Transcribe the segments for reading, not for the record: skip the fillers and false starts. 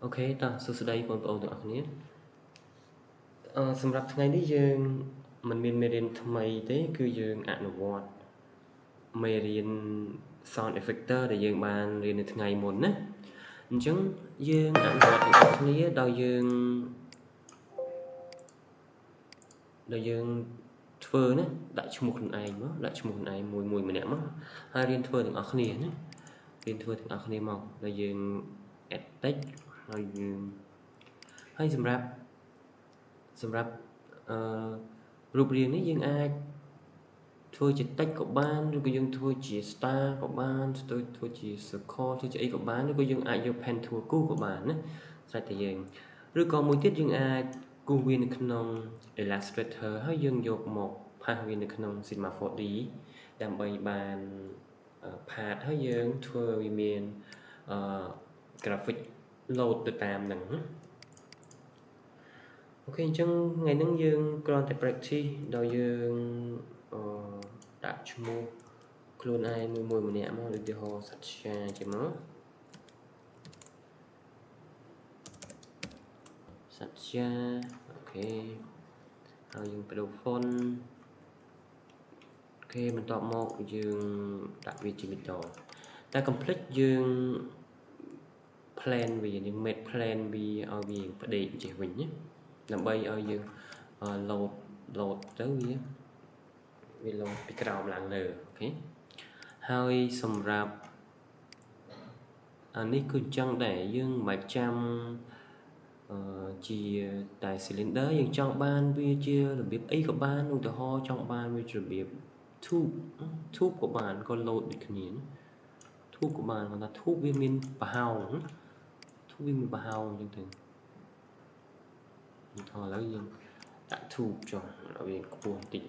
Ok, ta số đây bọn bọn tụi anh nhé. Sầmរាប់ថ្ងៃនេះយើងមិនមានមេរៀនថ្មីទេគឺយើងអនុវត្តមេរៀន sound effector ដែលយើងបានរៀននៅថ្ងៃមុនណាអញ្ចឹងយើងអនុវត្តទាំងអស់គ្នាដោយយើងធ្វើណាដាក់ឈ្មោះខ្លួនឯងមកដាក់ឈ្មោះខ្លួនឯងមួយម្នាក់មកហើយរៀនធ្វើទាំងអស់គ្នាណារៀនធ្វើទាំងអស់គ្នាមកដោយយើង add text ហើយសម្រាប់រូបរាងនេះយើងអាចធ្វើជា text ក៏បានឬក៏យើងធ្វើជា star ក៏បានធ្វើជា circle ធ្វើជាអីក៏បានឬក៏យើងអាចយក pen tool គូសក៏បានណាស្រេចតែយើងឬក៏មួយទៀតយើងអាចគូសវានៅក្នុង Illustrator ហើយយើងយកមកផាសវានៅក្នុង Cinema 4D ដើម្បីបានផាតហើយយើងធ្វើវាមាន graphic load ទៅតាមហ្នឹងណាអូខេអញ្ចឹងថ្ងៃហ្នឹងយើងគ្រាន់តែ practice ដោយយើងដាក់ឈ្មោះខ្លួនឯងមួយម្នាក់មកឧទាហរណ៍សច្ចាជាមកសច្ចាអូខេហើយយើងបដូរ font អូខេបន្ទាប់មកយើងដាក់វាជាបន្តតែ complete យើង plan វាយើង make plan វាឲ្យវាផ្ដេកចេះវិញណាដើម្បីឲ្យយើងload ទៅវា load ពីក្រោមឡើងលើអូខេហើយសម្រាប់អានេះគឺអញ្ចឹងដែរយើងមិនបាច់ចាំជាតែ cylinder យើងចង់បានវាជារបៀបអីក៏បានឧទាហរណ៍ចង់បានវាជារបៀប tube ក៏បានក៏ load ដូចគ្នា tube ក៏បានគាត់ថា tube វាមានប្រហោង tube វាមានប្រហោងអញ្ចឹងទៅថតឥឡូវយើងដាក់ tube ចុះឲ្យវាខ្ពស់បន្តិច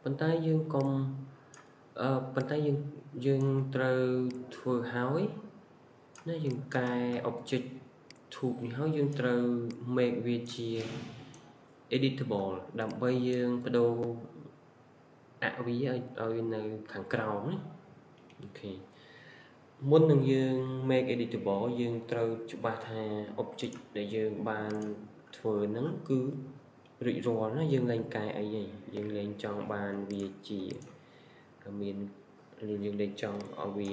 ប៉ុន្តែយើងកុំប៉ុន្តែយើងត្រូវធ្វើហើយណាយើងកែ object tube នេះហើយយើងត្រូវ make វាជា editable ដើម្បីយើងបដូរអវាឲ្យនៅខាងក្រោមណាអូខេមុននឹងយើង make editable យើងត្រូវច្បាស់ថា object ដែលយើងបានធ្វើហ្នឹងគឺរួចរាល់ណាយើងលែងកែអីទេយើងលែងចង់បានវាជាមានយើងលែងចង់ឲ្យវា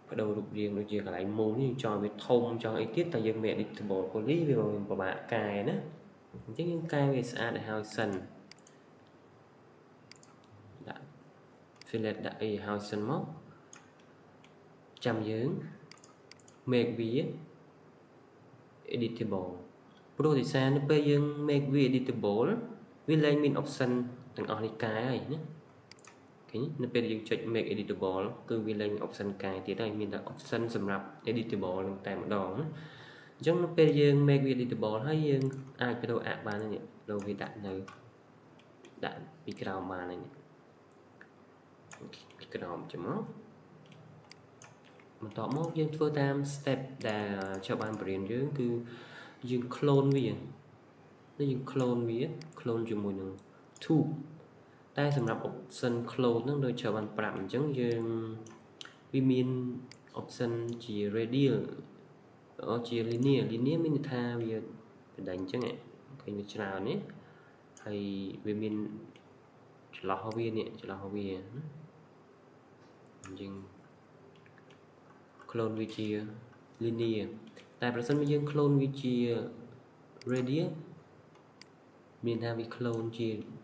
បដូររូបរាងដូចជាកន្លែងមូលនេះចង់វាធំចង់អីទៀតតែយើង make editable ព្រោះនេះវាពិបាកកែណាអញ្ចឹងយើងកែវាស្អាតឲ្យហើយសិនដាក់ fillet ដាក់អីឲ្យសិនមកចាំយើង make វា editable ព្រោះដោយសារនៅពេលយើង make វា editable វាលែងមាន option ទាំងអស់នេះកែហើយណាឃើញនៅពេលយើងចុច make editable គឺវាលែងមាន option កែទៀតហើយមានតែ option សម្រាប់ editable នឹងតែម្ដងណាអញ្ចឹងនៅពេលយើង make វា editable ហើយយើងអាចបដូរអាក់បាននេះបដូរវាដាក់ពីក្រោមបានហើយនេះពីក្រោមចាំមកបន្ទាប់មកយើងធ្វើតាម step ដែលចូលបានបរៀនយើងគឺយើង clone វាយើង clone វា clone ជាមួយនឹង tube តែសម្រាប់ option clone ហ្នឹងដូចចូលបានប្រាប់អញ្ចឹងយើងវាមាន option ជា radial ជា linear មានន័យថាវាបណ្ដេញអញ្ចឹងឃើញវាច្រើននេះហើយវាមានចន្លោះវានេះចន្លោះវាយើង clone វាជា linear តែប្រសិនបើយើង clone វាជា radial មានថាវា clone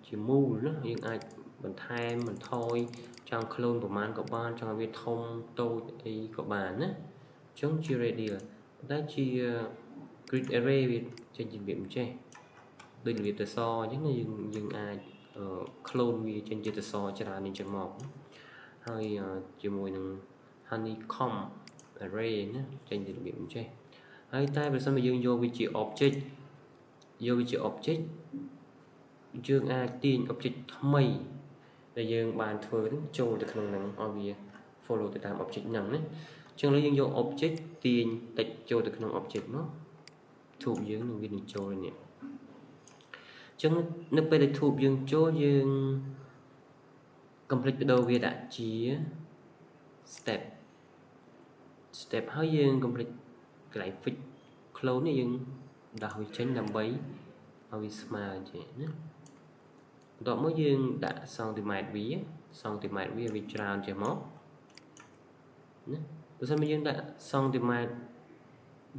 ជាមូលណាយើងអាចបន្ថែមបន្ថយចង់ clone ប្រមាណក៏បានចង់ឲ្យវាធំតូចអីក៏បានណាអញ្ចឹងជា radial តែជា grid array វាចេញជារបៀបអញ្ចេះដូចរបៀបតសអញ្ចឹងណាយើងអាច clone វាចេញជាតសច្រើនអញ្ចឹងមកហើយជាមួយនឹង honeycomb array ណាចេញជារបៀបអញ្ចេះហើយតែបើសិនបើយើងយកវាជា object យើងអាចទាញ object ថ្មីដែលយើងបានធ្វើហ្នឹងចូលទៅក្នុងហ្នឹងឲ្យវា follow ទៅតាម object ហ្នឹងណាអញ្ចឹងឥឡូវយើងយក object ទាញ text ចូលទៅក្នុង object មក tube យើងនឹងវានឹងចូលនេះអញ្ចឹងនៅពេលដែល tube យើងចូលយើង complete បដូរវាដាក់ជា step step ហើយយើង complete កន្លែង fix clone នេះយើងដាក់វាចេញដើម្បីឲ្យវាស្មើចេះណាបន្ទាប់មកយើងដាក់សង់ទីម៉ែត្រវាច្រើនចេះមកណាបើសិនមកយើងដាក់សង់ទីម៉ែត្រ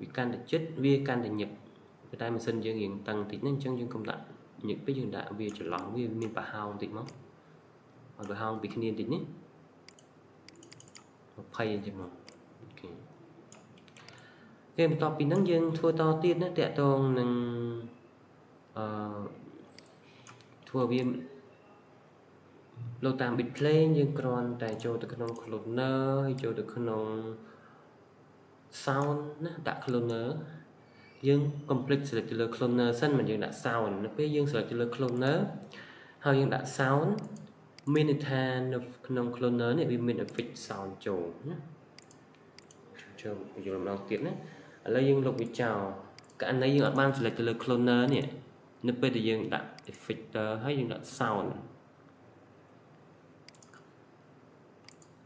វាកាន់តែជិតវាកាន់តែញឹកតែម៉ាស៊ីនយើងរៀងតឹងតិចហ្នឹងអញ្ចឹងយើងកុំដាក់ញឹកពេកយើងដាក់វាច្រឡំវាមានប្រហោងតិចមកឲ្យប្រហោងពីគ្នាតិចនេះ20អញ្ចឹងមកអូខេបន្ទាប់ពីហ្នឹងយើងធ្វើតទៀតណាតាក់ទងនឹងធ្វើវាលោកតាម bit play យើងគ្រាន់តែចូលទៅក្នុង cloner ហើយចូលទៅក្នុង sound ណាដាក់ cloner យើង complete select ទៅលើ cloner សិនមិនយើងដាក់ sound នៅពេលយើង select ទៅលើ cloner ហើយយើងដាក់ sound មានន័យថានៅក្នុង cloner នេះវាមាន effect sound ចូលណាចូលយល់ម្ដងទៀតណាឥឡូវយើងលុបវាចោលករណីយើងអត់បាន select ទៅលើ cloner នេះនៅពេលដែលយើងដាក់ effector ហើយយើងដាក់ sound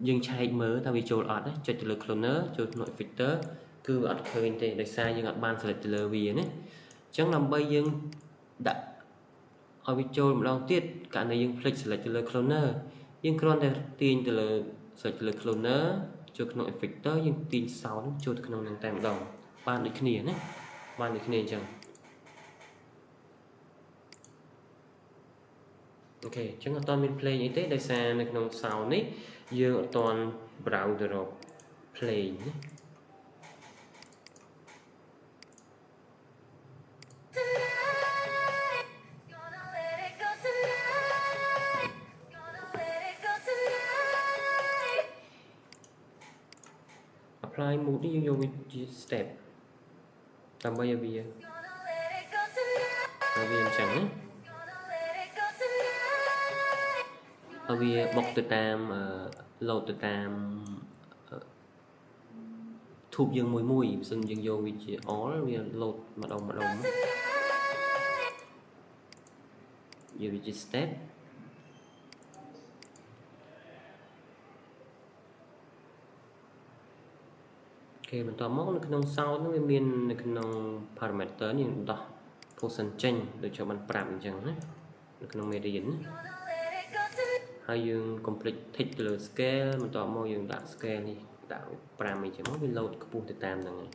យើងឆែកមើលថាវាចូលអត់ណាចុចទៅលើ cloner ចូលក្នុង effector គឺវាអត់ឃើញទេដោយសារយើងអត់បាន select ទៅលើវាណាអញ្ចឹងដើម្បីយើងដាក់ឲ្យវាចូលម្ដងទៀតករណីយើងភ្លេច select ទៅលើ cloner យើងគ្រាន់តែទាញទៅលើ select ទៅលើ cloner ចូលក្នុង effector យើងទាញ sound ចូលទៅក្នុងនឹងតែម្ដងបានដូចគ្នាណាបានដូចគ្នាអញ្ចឹងអូខេអញ្ចឹងអត់ទាន់មាន play អីទេដោយសារនៅក្នុង sound នេះយើងអត់ទាន់ browse ទៅរក play ណាapply mood នេះយើងយកវាជា step ដើម្បីឲ្យវាអញ្ចឹងណាឲ្យវាបុកទៅតាម load ទៅតាមធូបយើងមួយបើមិនយើងយកវាជា all វា load ម្ដងយកវាជា stepគេបន្តមកនៅក្នុង sound វាមាននៅក្នុង parameter នេះដោះ position ចេញដូចជាបានប្រាប់អញ្ចឹងណានៅក្នុងមេរៀនណាហើយយើង complete tick ទៅលើ scale បន្តមកយើងដាក់ scale នេះដាក់5អីចឹងមកវា load ខ្ពស់ទៅតាមហ្នឹងហើយ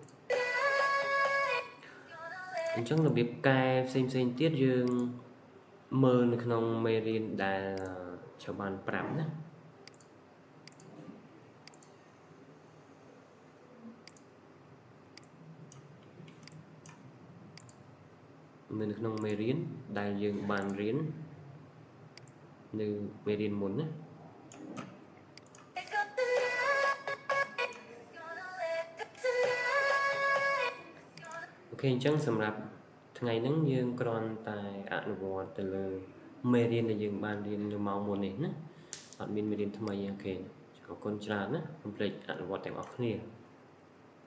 អញ្ចឹងរបៀបកែផ្សេងទៀតយើងមើលនៅក្នុងមេរៀនដែលចូលបានប្រាប់ណានៅក្នុងមេរៀនដែលយើងបានរៀននៅមេរៀនមុនណាអូខេអញ្ចឹងសម្រាប់ថ្ងៃហ្នឹងយើងគ្រាន់តែអនុវត្តទៅលើមេរៀនដែលយើងបានរៀននៅម៉ោងមុននេះណាអត់មានមេរៀនថ្មីអូខេអរគុណច្រើនណាកុំភ្លេចអនុវត្តទាំងអស់គ្នា